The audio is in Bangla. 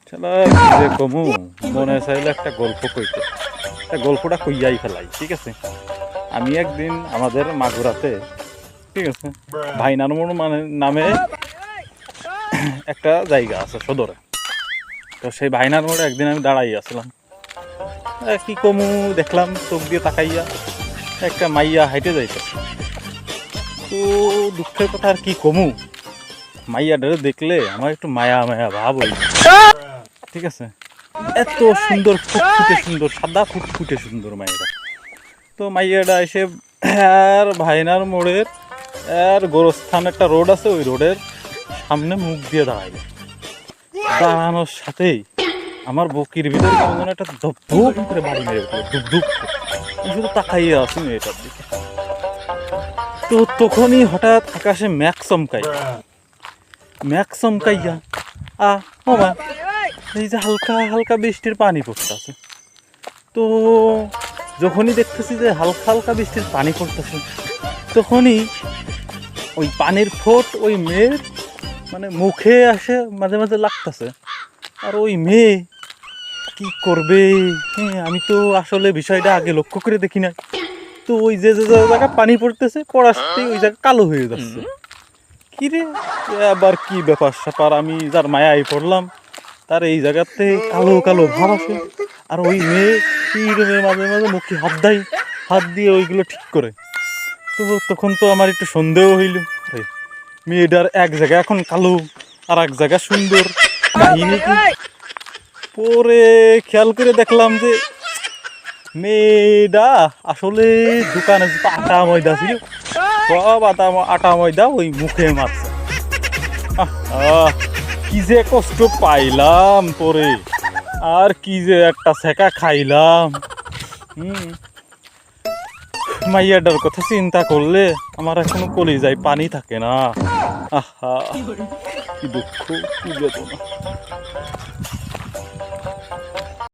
শালা কি যে কমু, মনে চাইলে একটা গল্প কইতে, একটা গল্পটা কইয়াই ফেলাই। ঠিক আছে, আমি একদিন আমাদের মাগুরাতে, ঠিক আছে, ভাইনানমোড় মানে নামে একটা জায়গা আছে সদরে। তো সেই ভাইনার মোড়ে একদিন আমি দাঁড়াই আসলাম, কি কমু দেখলাম চোখ দিয়ে তাকাইয়া একটা মাইয়া হাইটে যাইতেছে। তো দুঃখের কথা আর কি কমু, মাইয়াটারে দেখলে আমার একটু মায়া মায়া ভাব হই। ঠিক আছে, এত সুন্দর, ফুটফুটে সুন্দর, সাদা ফুটফুটে সুন্দর মাইয়াটা। তো মাইয়াটা এসে আর ভাইনার মোড়ের আর গোরস্থান একটা রোড আছে, ওই রোডের সামনে মুখ দিয়ে দাঁড়াইল। দাঁড়ানোর সাথেই আমার বকির ভিতরে কেমন যেন একটা ধপ করে বাড়ি মেরে উঠলো, ধুপ ধুপ। আমি শুধু তাকাইয়ে আছি মেয়েটার দিকে। তো তখনই হঠাৎ আকাশে ম্যাঘ চমকাইয়া মামা এই যে হালকা হালকা বৃষ্টির পানি পড়তেছে। তো যখনই দেখতেছি যে হালকা হালকা বৃষ্টির পানি পড়তেছে, তখনই ওই পানির ফোঁট ওই মেয়ের মানে মুখে আসে, মাঝে মাঝে লাগতেছে। আর ওই মেয়ে কি করবে, আমি তো আসলে বিষয়টা আগে লক্ষ্য করে দেখি না। তো ওই যে যে জায়গা পানি পড়তেছে, পড়ার সাথে ওই জায়গা কালো হয়ে যাচ্ছে। কি রে, আবার কি ব্যাপার স্যাপার, আমি যার মায়ায় পড়লাম তার এই জায়গাতে কালো কালো ভাব আসে। আর ওই মেয়ে মাঝে মাঝে মুখে হাত দিয়ে ওইগুলো ঠিক করে। তো তখন তো আমার একটু সন্দেহ হইল, মেয়েটার এক জায়গা এখন কালো আর এক জায়গা সুন্দর, কাহিনী কি? পরে খেয়াল করে দেখলাম যে মেয়েটা আসলে দোকানে আটা ময়দা ছিল, সব আটা ময়দা ওই মুখে মারছে। কি যে কষ্ট পাইলাম পরে, আর কি যে একটা সেকা খাইলাম। মাইয়াটার কথা চিন্তা করলে আমার এখনো কলিজায় পানি থাকে না। আহা, কি দুঃখ, কি বেদনা।